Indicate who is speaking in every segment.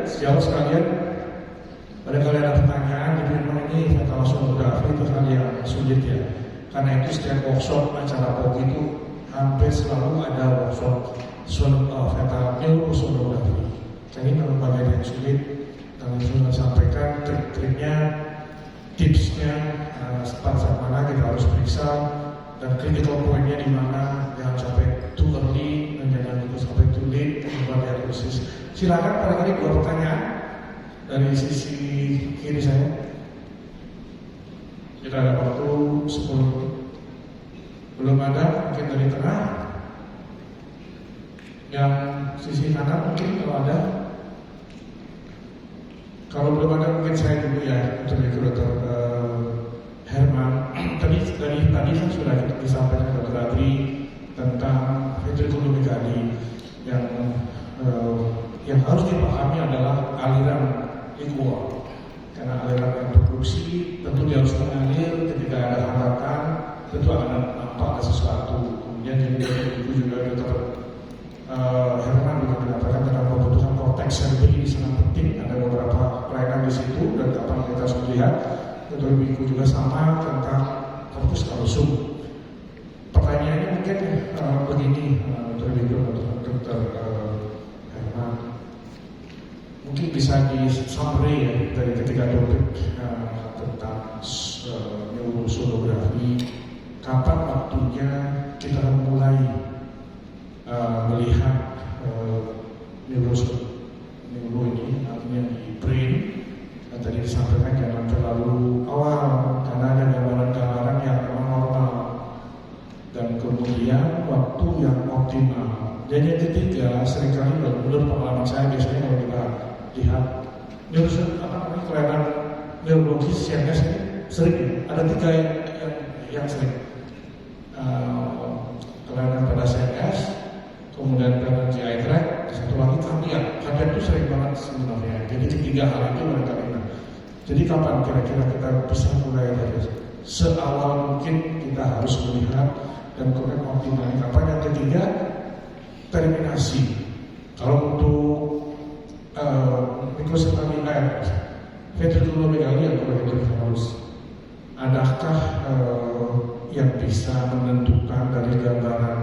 Speaker 1: sejauh sekalian, barangkali ada pertanyaan, jadi memang ini fetasonografi itu hal yang sulit ya. Karena itu setiap workshop acara POG itu hampir selalu ada workshop fetal neurosonografi. Jadi memang bagian yang sulit. Dan sudah sampaikan trik-triknya, tipsnya, saat mana kita harus periksa dan critical point-nya di mana, jangan sampai too early dan jangan juga sampai too late membuat diagnosis. Silakan barangkali dua pertanyaan dari sisi kiri saya. Kita ada waktu 10 menit. Belum ada, mungkin dari tengah. Yang sisi kanan mungkin kalau ada. Kalau belum ada mungkin saya dulu ya untuk Dr. Herman. Tadi kan sudah disampaikan Dr. Adri tentang ventriculomegaly yang harus dipahami adalah aliran liquor. Karena aliran yang produksi tentu dia harus mengalir ketika ada hambatan, tentu akan nampak ada sesuatu. Kemudian itu juga Dr. Herman juga mengatakan tentang pembentukan korteks cerebri sangat penting. Ada beberapa kelainan di situ dan kapan kita harus melihat. Dr. Biku juga sama tentang corpus callosum. Pertanyaannya mungkin begini, Dr. Biku atau Dr. Herman, mungkin bisa di summary ya dari ketiga topik tentang neurosonografi. Kapan waktunya kita mulai melihat neuro ini, artinya di brain. Dan tadi disampaikan jangan terlalu awal karena ada gambaran-gambaran yang memang normal. Dan kemudian waktu yang optimal. Dan yang ketiga, seringkali menurut pengalaman saya biasanya kalau kita lihat kelainan neurologis yang sering ada tiga yang sering. Kelainan pada CNS, kemudian kelainan GI tract, satu lagi kardiak itu sering banget sebenarnya. Jadi ketiga hal itu mereka ingat. Jadi kapan kira-kira kita bisa mulai dari seawal mungkin kita harus melihat dan kemudian optimalnya kapan. Yang ketiga, terminasi. Kalau untuk mikrocephaly ventriculomegaly atau encephalus, adakah yang bisa menentukan dari gambaran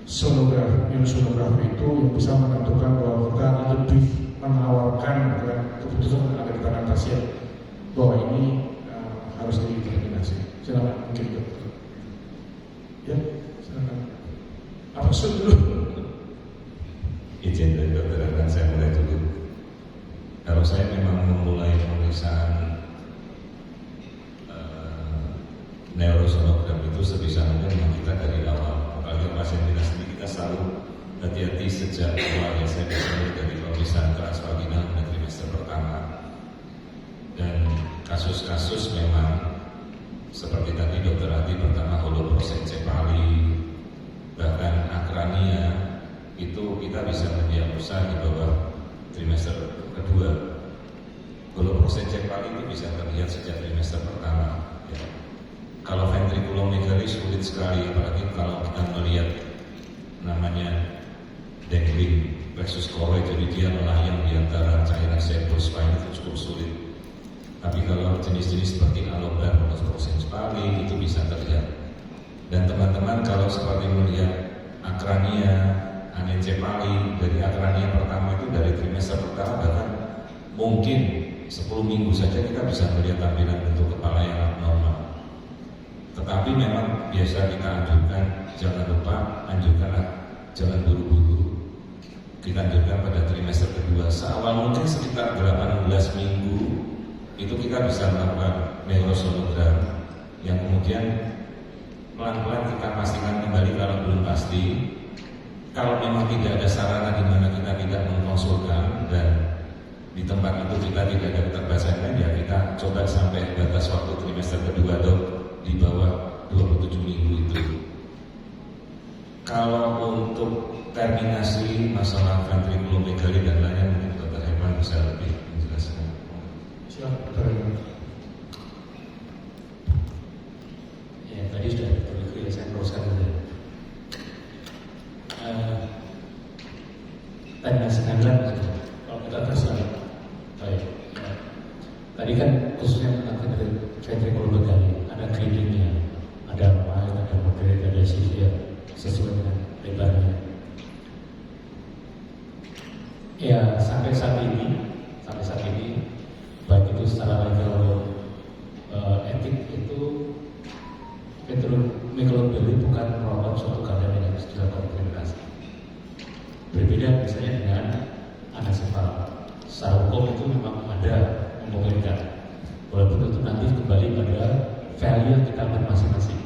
Speaker 1: neurosonografi itu yang bisa menentukan bahwa kita lebih menawarkan keputusan ada di tangan pasien bahwa ini harus diterminasi. Silakan mungkin dokter. Ya, silakan. Apa dulu?
Speaker 2: Izin dari dokter dan saya mulai dulu. Kalau saya memang memulai pemeriksaan neurosonogram itu sebisa mungkin memang kita dari awal. Apalagi pasien kita selalu hati-hati sejak awal ya. Saya biasanya dari pemeriksaan transvaginal pada trimester pertama. Dan kasus-kasus memang seperti tadi dokter Adi pertama holoprosencephaly, bahkan akrania itu kita bisa mendiagnosa di bawah trimester kedua. Holoprosencephaly itu bisa terlihat sejak trimester pertama ya. Kalau ventriculomegaly sulit sekali, apalagi kalau kita melihat namanya dangling plexus choroid, jadi dia melayang di antara cairan cerebrospinal itu cukup sulit. Tapi kalau jenis-jenis seperti alobar holoprosencephaly itu bisa terlihat. Dan teman-teman kalau seperti melihat akrania, anencephaly dari akrania pertama itu dari trimester pertama, bahkan mungkin 10 minggu saja kita bisa melihat tampilan bentuk kepala yang abnormal. Tetapi memang biasa kita anjurkan, jangan lupa anjurkanlah jangan buru-buru. Kita anjurkan pada trimester kedua, seawal mungkin sekitar 18 minggu itu kita bisa melakukan neurosonogram yang kemudian pelan-pelan kita pastikan kembali kalau belum pasti. Kalau memang tidak ada sarana di mana kita tidak mengkonsulkan dan di tempat itu kita tidak ada keterbatasan, ya kita coba sampai batas waktu trimester kedua dok di bawah 27 minggu itu. Kalau untuk terminasi masalah ventriculomegaly dan lainnya mungkin Dr. Herman bisa lebih menjelaskan.
Speaker 1: Silakan Dr. Herman.
Speaker 3: Ya tadi sudah begitu ya, saya teruskan dulu. Terminasi kehamilan kalau kita terus tadi kan khususnya tentang ventriculomegaly, ada gradingnya, ada mild, ada moderate, ada severe sesuai dengan lebarnya. Ya sampai saat ini baik itu secara legal etik itu ventriculomegaly bukan merupakan suatu keadaan yang harus dilakukan kriminalisasi. Berbeda misalnya dengan aneksefal. Secara hukum itu memang ada memungkinkan, walaupun itu nanti kembali pada value yang kita ambil masing-masing,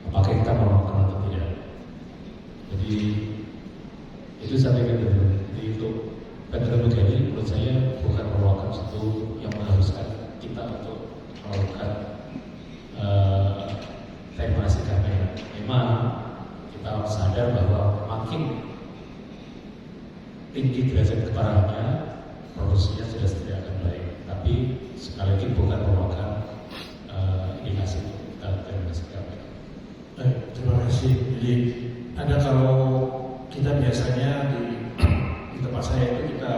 Speaker 3: apakah kita melakukan atau tidak. Jadi itu saya pikir dulu. Jadi itu ventriculomegaly menurut saya bukan merupakan satu yang mengharuskan kita untuk melakukan terminasi kamera. Memang kita sadar bahwa makin tinggi derajat keparahannya, produksinya sudah tidak akan baik. Tapi sekali lagi bukan merupakan indikasi kita terminasi kamera.
Speaker 1: Baik, terima kasih. Jadi ada kalau kita biasanya di tempat saya itu kita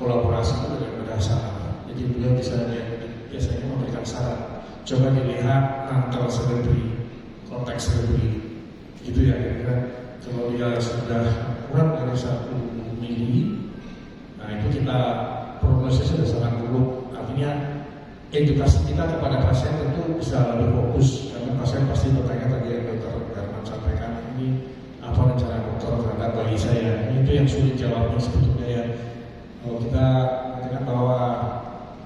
Speaker 1: kolaborasi dengan berdasar. Jadi beliau biasanya memberikan saran. Coba dilihat nangkal cerebri, konteks cerebri, gitu ya. Kira-kira kalau dia sudah kurang dari 1 mili, nah itu kita prognosisnya sudah sangat buruk. Artinya edukasi kita kepada pasien tentu bisa lebih fokus, karena pasien pasti bertanya tadi yang dokter Herman sampaikan, ini apa rencana dokter terhadap bayi saya. Itu yang sulit jawabnya sebetulnya ya. Kalau kita mengatakan bahwa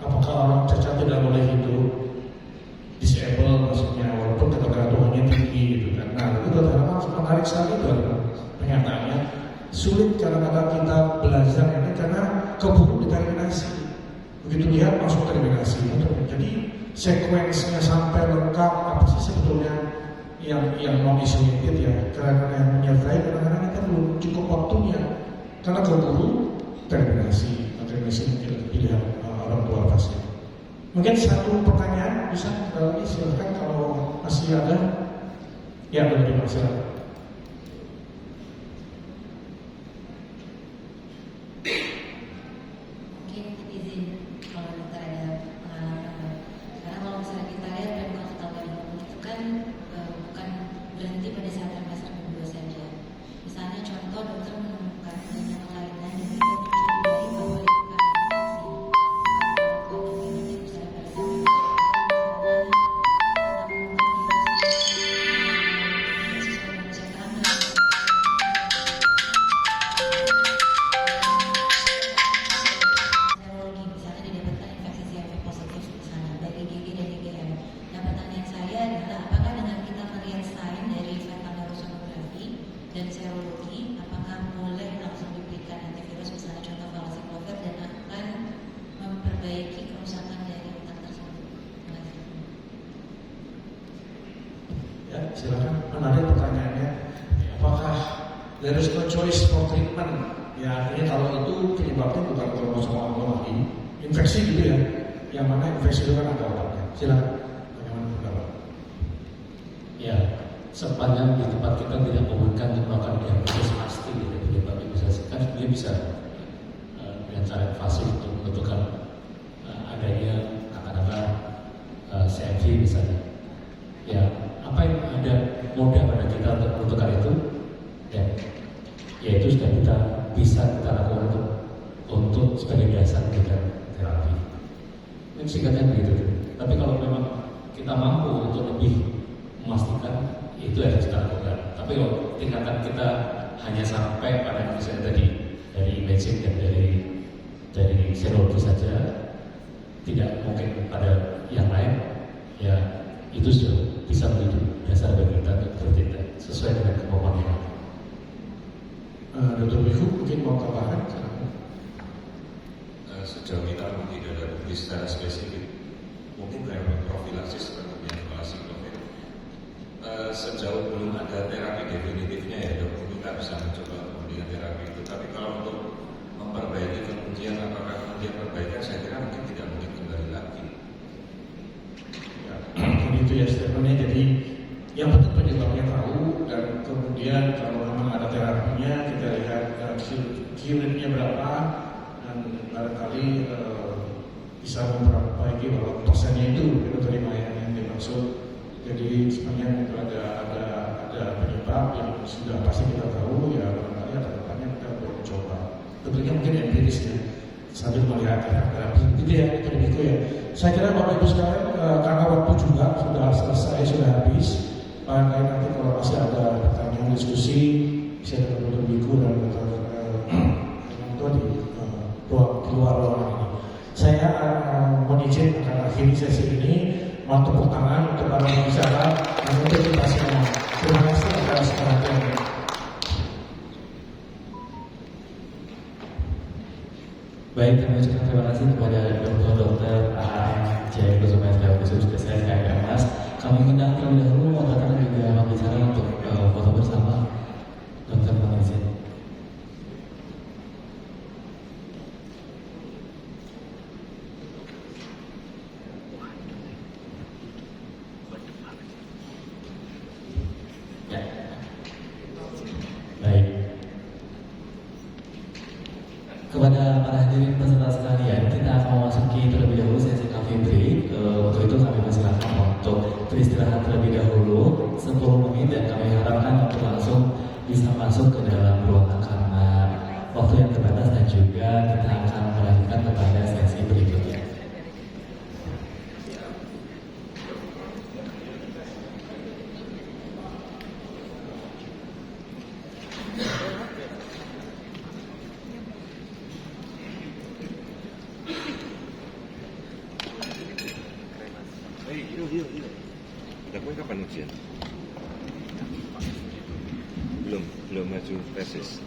Speaker 1: apakah orang cacat tidak boleh hidup, disable maksudnya, walaupun ketergantungannya tinggi gitu kan. Nah itu dokter Herman menarik sekali itu pernyataannya. Sulit kadang-kadang kita belajar ini karena keburu determinasi. Begitu lihat langsung terminasi. Jadi sekuensinya sampai lengkap apa sih sebetulnya yang non isolated ya, karena yang menyertai kadang-kadang kita belum cukup waktunya karena keburu terminasi mungkin pilihan orang tua pasien. Mungkin satu pertanyaan bisa lagi silakan kalau masih ada. Ya boleh dimaksud.
Speaker 4: dan serologi, apakah boleh langsung diberikan antivirus misalnya contoh valacyclovir dan akan memperbaiki kerusakan dari otak tersebut?
Speaker 1: Ya, silakan. Menarik pertanyaannya. Apakah there is no choice for treatment? Ya, artinya kalau itu penyebabnya bukan kromosom anomali, infeksi gitu ya. Yang mana infeksi itu kan ada obatnya. Silakan. Bagaimana pendapat?
Speaker 3: Ya, sepanjang di tempat kita tidak memungkinkan untuk melakukan diagnosis pasti dari penyebab infeksi, kan dia bisa dengan cara invasif untuk menentukan adanya katakanlah CMV misalnya. Ya, apa yang ada mudah pada kita untuk menentukan itu, ya itu sudah kita bisa kita lakukan untuk sebagai dasar memberikan terapi. Ini singkatnya begitu. Tapi kalau memang kita mampu untuk lebih memastikan, itu harus kita lakukan. Tapi kalau tingkatan kita hanya sampai pada misalnya tadi dari imaging dan dari serologi saja, tidak mungkin pada yang lain, ya itu sudah bisa menjadi dasar bagi kita untuk bertindak sesuai dengan kemampuan yang ada.
Speaker 1: Dr. Wiku mungkin mau tambahan?
Speaker 2: Sejauh ini kalau tidak ada bukti secara spesifik, mungkin profilaksis terhadap valacyclovir. Sejauh belum ada terapi definitifnya ya dok, kita bisa mencoba memberikan terapi itu. Tapi kalau untuk memperbaiki kemudian apakah kemudian perbaikan, saya kira mungkin tidak mungkin kembali lagi.
Speaker 1: Ya, jadi itu ya statementnya. Jadi yang penting penyebabnya tahu, dan kemudian kalau memang ada terapinya kita lihat kirimnya berapa, dan barangkali bisa memperbaiki bahwa dosennya itu kita terima yang dimaksud. Jadi sebenarnya itu ada penyebab yang sudah pasti kita tahu, ya barangkali ada depannya kita boleh coba. Tentunya mungkin empiris ya, sambil melihat itu ya, itu lebih ya. Saya kira Bapak Ibu sekalian, karena waktu juga sudah selesai, sudah habis. Barangkali nanti kalau masih ada pertanyaan diskusi bisa dengan Dr. Biku dan Dr. Itu di luar ruangan ini. Saya mohon izin akan akhiri sesi ini. Mohon tepuk tangan untuk para pembicara dan untuk kita semua. Terima kasih atas perhatiannya.
Speaker 3: Baik, kami ucapkan terima kasih kepada Dr. A.M. Jaya Kusuma Khusus Spesialis KMS. Kami undang terlebih dahulu moderator dan juga pembicara untuk foto bersama. Dr. mohon izin. Ya. Baik. Kepada para hadirin peserta sekalian, kita akan memasuki terlebih dahulu sesi coffee break. Untuk itu kami persilakan untuk beristirahat terlebih dahulu 10 menit dan kami harapkan untuk langsung bisa masuk ke dalam ruangan karena waktu yang terbatas dan juga kita akan melanjutkan kepada sesi berikutnya.
Speaker 5: Iya. Dakwah kapan ujian? Belum maju tesis.